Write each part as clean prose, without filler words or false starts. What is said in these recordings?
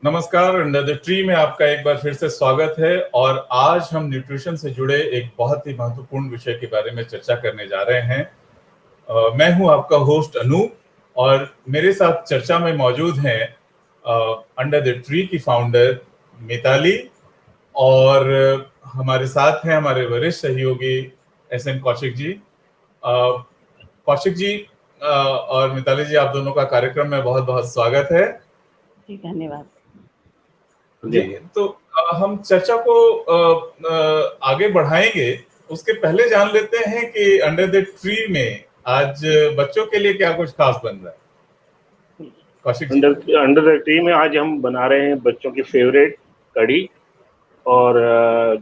नमस्कार, under the tree में आपका एक बार फिर से स्वागत है। और आज हम न्यूट्रिशन से जुड़े एक बहुत ही महत्वपूर्ण विषय के बारे में चर्चा करने जा रहे हैं। मैं हूं आपका होस्ट अनु, और मेरे साथ चर्चा में मौजूद हैं अंडर द ट्री की फाउंडर मिताली, और हमारे साथ हैं हमारे वरिष्ठ सहयोगी एस एन कौशिक जी। कौशिक जी और मिताली जी, आप दोनों का कार्यक्रम में बहुत बहुत स्वागत है। जी, धन्यवाद। जी, तो हम चर्चा को आगे बढ़ाएंगे। उसके पहले जान लेते हैं कि अंडर द ट्री में आज बच्चों के लिए क्या कुछ खास बन रहा है। Kaushik ji. Under the tree में आज हम बना रहे हैं बच्चों की फेवरेट कढ़ी, और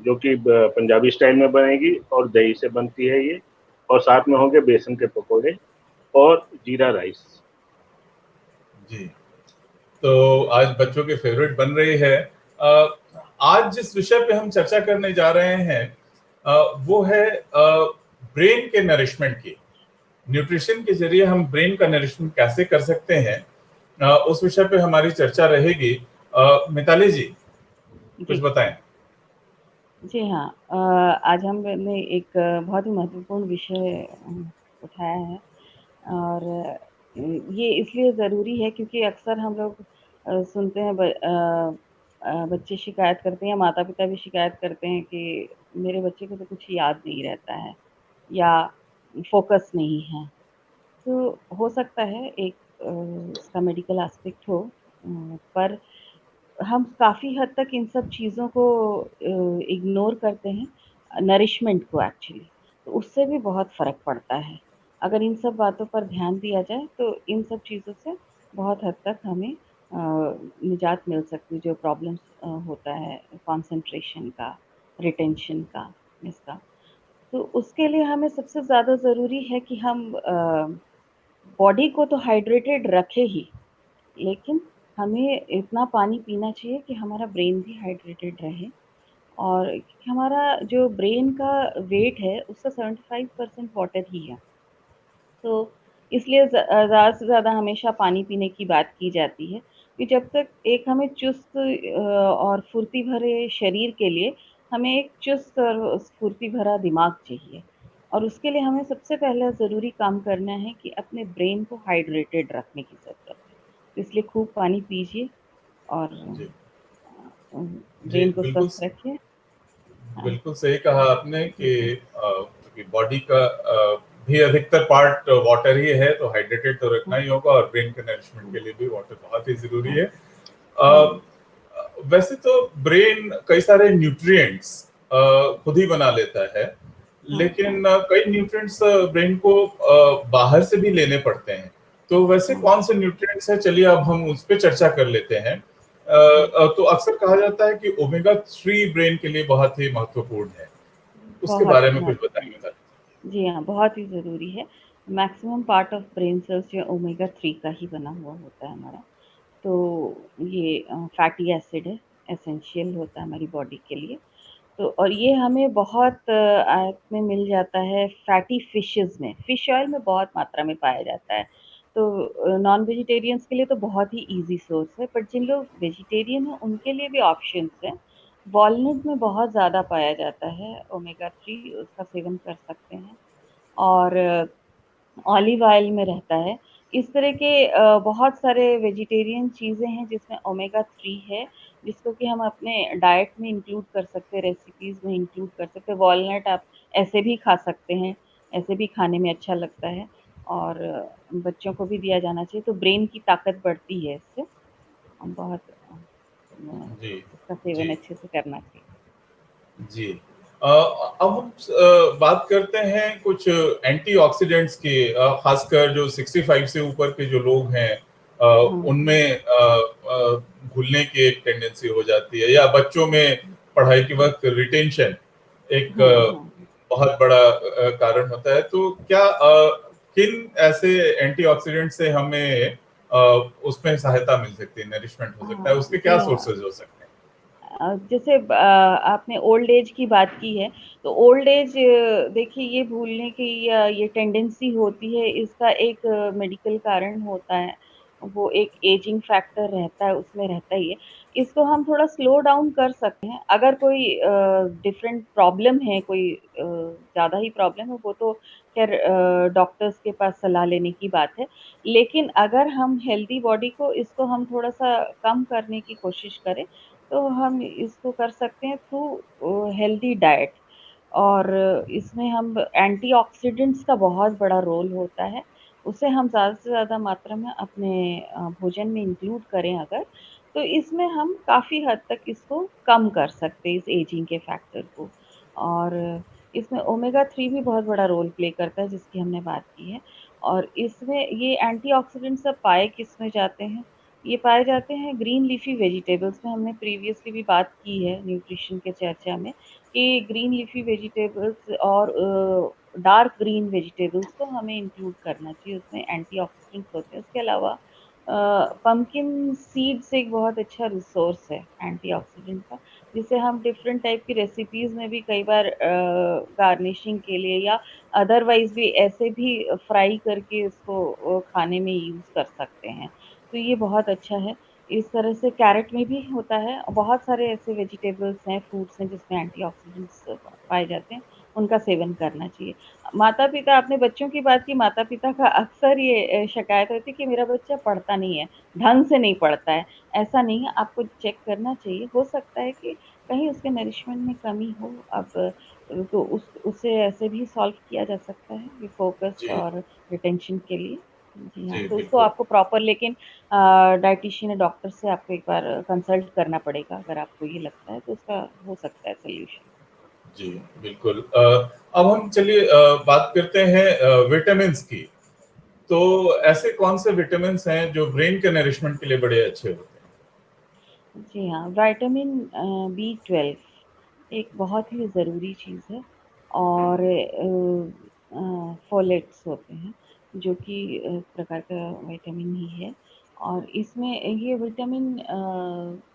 जो कि पंजाबी स्टाइल में बनेगी और दही से बनती है ये, और साथ में होंगे बेसन के पकोड़े और जीरा राइस। जी, तो आज बच्चों की फेवरेट बन रही है। आज जिस विषय पे हम चर्चा करने जा रहे हैं वो है ब्रेन के नरिशमेंट की। न्यूट्रिशन के जरिए हम ब्रेन का नरिशमेंट कैसे कर सकते हैं, उस विषय पे हमारी चर्चा रहेगी। मिताली जी, कुछ बताएं। जी हाँ, आज हमने एक बहुत ही महत्वपूर्ण विषय उठाया है, और ये इसलिए ज़रूरी है क्योंकि अक्सर हम लोग सुनते हैं बच्चे शिकायत करते हैं, माता पिता भी शिकायत करते हैं कि मेरे बच्चे को तो कुछ याद नहीं रहता है या फोकस नहीं है। तो हो सकता है एक इसका मेडिकल एस्पेक्ट हो, पर हम काफ़ी हद तक इन सब चीज़ों को इग्नोर करते हैं, नरिशमेंट को एक्चुअली, तो उससे भी बहुत फ़र्क पड़ता है। अगर इन सब बातों पर ध्यान दिया जाए तो इन सब चीज़ों से बहुत हद तक हमें निजात मिल सकती है, जो प्रॉब्लम्स होता है कंसंट्रेशन का, रिटेंशन का, इसका। तो उसके लिए हमें सबसे ज़्यादा ज़रूरी है कि हम बॉडी को तो हाइड्रेटेड रखें ही, लेकिन हमें इतना पानी पीना चाहिए कि हमारा ब्रेन भी हाइड्रेटेड रहे। और क्योंकि हमारा जो ब्रेन का वेट है उसका 75% वाटर ही है, तो इसलिए ज़्यादा से ज़्यादा हमेशा पानी पीने की बात की जाती है कि जब तक एक हमें चुस्त और फुर्ती भरे शरीर के लिए हमें एक चुस्त और फुर्ती भरा दिमाग चाहिए, और उसके लिए हमें सबसे पहला ज़रूरी काम करना है कि अपने ब्रेन को हाइड्रेटेड रखने की ज़रूरत है। तो इसलिए खूब पानी पीजिए और जी, ब्रेन को बिल्कुल स्वस्थ रखिए। हाँ, बिल्कुल सही कहा आपने कि बॉडी का भी अधिकतर पार्ट वाटर ही है, तो हाइड्रेटेड तो रखना ही होगा, और ब्रेन के नरिशमेंट के लिए भी वाटर बहुत ही जरूरी हाँ, है। वैसे तो ब्रेन कई सारे न्यूट्रिएंट्स खुद ही बना लेता है, लेकिन कई न्यूट्रिएंट्स ब्रेन को बाहर से भी लेने पड़ते हैं। तो वैसे कौन से न्यूट्रिएंट्स हैं, चलिए अब हम उस पर चर्चा कर लेते हैं। तो अक्सर कहा जाता है कि ओमेगा 3 ब्रेन के लिए बहुत ही महत्वपूर्ण है। उसके बहुत बारे में कुछ महत्वपूर्ण। बताइए। जी हाँ, बहुत ही ज़रूरी है। Maximum part of brain cells जो ओमेगा 3 का ही बना हुआ होता है हमारा। तो ये फैटी एसिड है, एसेंशियल होता है हमारी बॉडी के लिए। तो और ये हमें बहुत आयत में मिल जाता है फैटी फिशेज़ में, फिश ऑयल में बहुत मात्रा में पाया जाता है। तो नॉन वेजिटेरियंस के लिए तो बहुत ही ईज़ी सोर्स है, बट जिन लोग वेजिटेरियन हैं उनके लिए भी ऑप्शंस हैं। वॉलनट में बहुत ज़्यादा पाया जाता है ओमेगा 3, उसका सेवन कर सकते हैं। और ऑलिव ऑयल में रहता है। इस तरह के बहुत सारे वेजिटेरियन चीज़ें हैं जिसमें ओमेगा 3 है, जिसको कि हम अपने डाइट में इंक्लूड कर सकते हैं, रेसिपीज़ में इंक्लूड कर सकते हैं। वॉलनट आप ऐसे भी खा सकते हैं, ऐसे भी खाने में अच्छा लगता है, और बच्चों को भी दिया जाना चाहिए, तो ब्रेन की ताकत बढ़ती है इससे। बहुत जी, इसका सेवन जी, अच्छे से करना चाहिए। जी। अब हम बात करते हैं कुछ एंटीऑक्सीडेंट्स की। खासकर जो 65 से ऊपर के जो लोग हैं, उनमें भूलने की एक टेंडेंसी हो जाती है, या बच्चों में पढ़ाई के वक्त रिटेंशन एक बहुत बड़ा कारण होता है। तो क्या किन ऐसे एंटीऑक्सीडेंट से हमें उसमें सहायता मिल सकती है, नरिशमेंट हो सकता है, उसके क्या जी हाँ, सोर्सेज हो सकते हैं? जैसे आपने ओल्ड एज की बात की है, तो ओल्ड एज देखिए ये भूलने की या ये टेंडेंसी होती है, इसका एक मेडिकल कारण होता है, वो एक एजिंग फैक्टर रहता है, उसमें रहता ही है। इसको हम थोड़ा स्लो डाउन कर सकते हैं। अगर कोई डिफरेंट प्रॉब्लम है, कोई ज़्यादा ही प्रॉब्लम है, वो तो ख़ैर डॉक्टर्स के पास सलाह लेने की बात है। लेकिन अगर हम हेल्दी बॉडी को इसको हम थोड़ा-सा कम करने की कोशिश करें, तो हम इसको कर सकते हैं थ्रू हेल्दी डाइट। और इसमें हम एंटीऑक्सीडेंट्स का बहुत बड़ा रोल होता है। उसे हम ज़्यादा से ज़्यादा मात्रा में अपने भोजन में इंक्लूड करें अगर, तो इसमें हम काफ़ी हद तक इसको कम कर सकते हैं, इस एजिंग के फैक्टर को। और इसमें ओमेगा 3 भी बहुत बड़ा रोल प्ले करता है, जिसकी हमने बात की है। और इसमें ये एंटीऑक्सीडेंट्स सब पाए किसमें जाते हैं? ये पाए जाते हैं ग्रीन लीफी वेजिटेबल्स में। हमने प्रीवियसली भी बात की है न्यूट्रिशन के चर्चा में कि ग्रीन लीफी वेजिटेबल्स और डार्क ग्रीन वेजिटेबल्स को हमें इंक्लूड करना चाहिए, उसमें एंटीऑक्सीडेंट्स होते हैं। उसके अलावा पम्पकिन सीड्स एक बहुत अच्छा रिसोर्स है एंटीऑक्सीडेंट का, जिसे हम डिफरेंट टाइप की रेसिपीज़ में भी कई बार गार्निशिंग के लिए या अदरवाइज़ भी ऐसे भी फ्राई करके इसको खाने में यूज़ कर सकते हैं। तो ये बहुत अच्छा है। इस तरह से कैरेट में भी होता है। बहुत सारे ऐसे वेजिटेबल्स हैं, फ्रूट्स हैं जिसमें एंटीऑक्सीडेंट्स पाए जाते हैं, उनका सेवन करना चाहिए। माता-पिता, आपने बच्चों की बात की, माता-पिता का अक्सर ये शिकायत होती है कि मेरा बच्चा पढ़ता नहीं है, ढंग से नहीं पढ़ता है। ऐसा नहीं है, आपको चेक करना चाहिए। हो सकता है कि कहीं उसके नरिशमेंट में कमी हो। अब तो उसे ऐसे भी सॉल्व किया जा सकता है, ये फोकस जी, और रिटेंशन के लिए। जी हाँ, जी, तो उसको बिल्कुल। आपको प्रॉपर, लेकिन डायटीशियन या डॉक्टर से आपको एक बार कंसल्ट करना पड़ेगा, अगर आपको ये लगता है तो उसका हो सकता है सॉल्यूशन। जी, बिल्कुल। अब हम चलिए बात करते हैं विटामिन्स की। तो ऐसे कौन से विटामिन्स हैं जो ब्रेन के नरिशमेंट के लिए बड़े अच्छे होते हैं? जी हाँ, विटामिन B12 एक बहुत ही ज़रूरी चीज़ है। और फोलेट्स होते हैं, जो कि एक प्रकार का विटामिन ही है। और इसमें ये विटामिन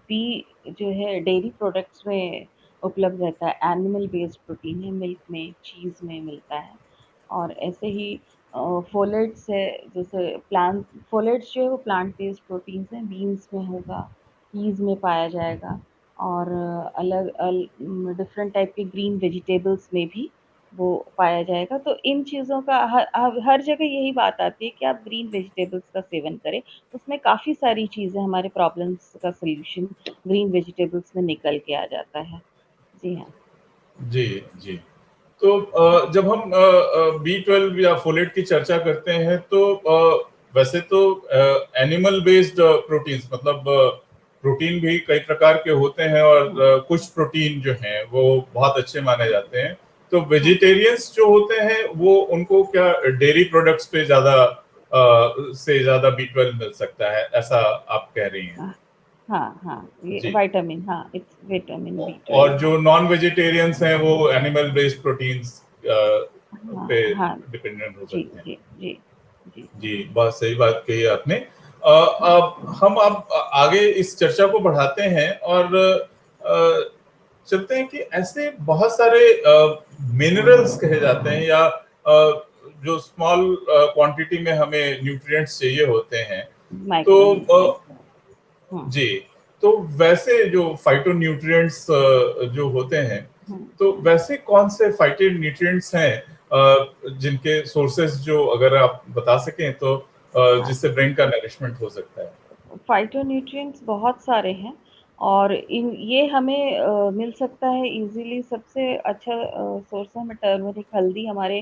बी जो है डेयरी प्रोडक्ट्स में उपलब्ध रहता है। एनिमल बेस्ड प्रोटीन है, मिल्क में, चीज़ में मिलता है। और ऐसे ही फोलेट्स है, जैसे प्लांट फोलेट्स जो है वो प्लांट बेस्ड प्रोटीन्स हैं, बीन्स में होगा, पीज़ में पाया जाएगा। और डिफरेंट टाइप के ग्रीन वेजिटेबल्स में भी वो पाया जाएगा। तो इन चीज़ों का हर जगह यही बात आती है कि आप ग्रीन वेजिटेबल्स का सेवन करें। उसमें काफ़ी सारी चीज़ें, हमारे प्रॉब्लम्स का सॉल्यूशन ग्रीन वेजिटेबल्स में निकल के आ जाता है। जी हाँ। जी, जी। तो जब हम B12 या फोलेट की चर्चा करते हैं तो वैसे तो एनिमल बेस्ड प्रोटीन्स मतलब प्रोटीन भी कई प्रकार के होते हैं और हुँ, कुछ प्रोटीन जो हैं वो बहुत अच्छे माने जाते हैं। तो हुँ, वेजिटेरियंस जो होते हैं वो उनको क्या डेयरी प्रोडक्ट्स पे ज़्यादा B12 मिल सकता है, ऐसा आप कह रही हैं? हाँ, हाँ, हाँ, ये जी। विटामिन, हाँ, इट्स विटामिन और B12, हाँ। जो नॉन वेजिटेरियंस हैं वो एनिमल बेस्ड प्रोटीन्स हाँ, पे हाँ, डिपेंडेंट हो जी, सकते हैं। जी, जी, जी। जी, बहुत सही बात कही आपने। अब हम आगे इस चर्चा को बढ़ाते हैं और चलते हैं कि ऐसे बहुत सारे मिनरल्स कहे जाते हैं या जो स्मॉल क्वांटिटी में हमें न्यूट्रिएंट्स चाहिए होते हैं। तो माइक्रोन्यूट्रिएंट्स, हुँ, जी, तो वैसे जो फाइटोन्यूट्रिएंट्स जो होते हैं, हुँ, तो हुँ। वैसे कौन से फाइटोन्यूट्रिएंट्स हैं जिनके सोर्सेस जो अगर आप बता सकें तो हाँ, जिससे ब्रेन का नरिशमेंट हो सकता है? फाइटोन्यूट्रिएंट्स बहुत सारे हैं। और इन ये हमें मिल सकता है इज़िली। सबसे अच्छा सोर्स है, हमें टर्मरिक, हल्दी हमारे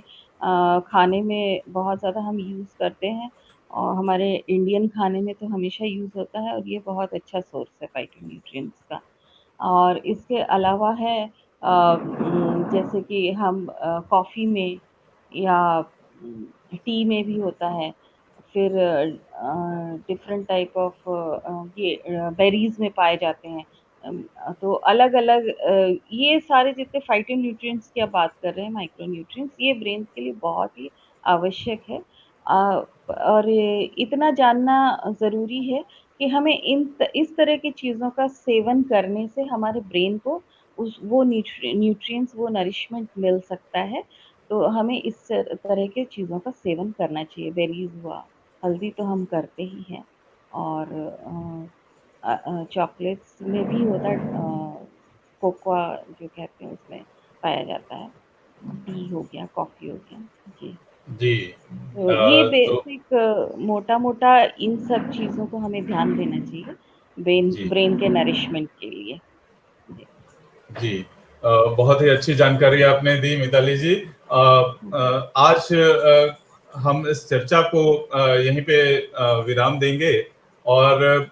खाने में बहुत ज़्यादा हम यूज़ करते हैं, और हमारे इंडियन खाने में तो हमेशा यूज़ होता है, और ये बहुत अच्छा सोर्स है फाइटोन्यूट्रिएंट्स का। और इसके अलावा है जैसे कि हम कॉफ़ी में या टी में भी होता है। फिर डिफरेंट टाइप ऑफ ये बेरीज़ में पाए जाते हैं। तो अलग-अलग ये सारे जितने फाइटोन्यूट्रिएंट्स की आप बात कर रहे हैं, माइक्रोन्यूट्रिएंट्स, ये ब्रेन के लिए बहुत ही आवश्यक है। और ये इतना जानना ज़रूरी है कि हमें इस तरह की चीज़ों का सेवन करने से हमारे ब्रेन को उस वो न्यूट्रिएंट्स, वो नरिशमेंट मिल सकता है। तो हमें इस तरह के चीज़ों का सेवन करना चाहिए। बेरीज़ हुआ, हल्दी तो हम करते ही हैं। और चॉकलेट्स में भी होता है, कोकोआ जो कहते हैं उसमें पाया जाता है। टी हो गया, कॉफ़ी हो गया। जी। जी। तो ये तो बेसिक मोटा-मोटा इन सब चीज़ों को हमें ध्यान देना चाहिए, ब्रेन जी ब्रेन के नरिशमेंट के लिए। जी। जी। बहुत ही अच्छी जानकारी आपने दी मिताली जी। आज हम इस चर्चा को यहीं पे विराम देंगे। और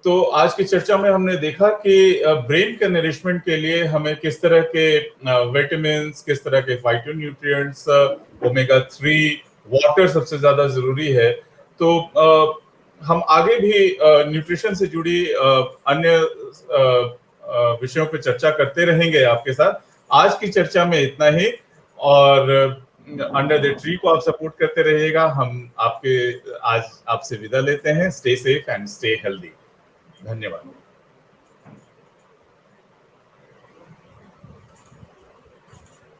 तो आज की चर्चा में हमने देखा कि ब्रेन के नरिशमेंट के लिए हमें किस तरह के विटामिन, किस तरह के फाइटोन्यूट्रिएंट्स, ओमेगा 3, वाटर सबसे ज्यादा जरूरी है। तो हम आगे भी न्यूट्रिशन से जुड़ी अन्य विषयों पर चर्चा करते रहेंगे आपके साथ। आज की चर्चा में इतना ही। और अंडर द ट्री को आप सपोर्ट करते रहिएगा। हम आपके आज आपसे विदा लेते हैं। Stay safe and stay healthy. धन्यवाद।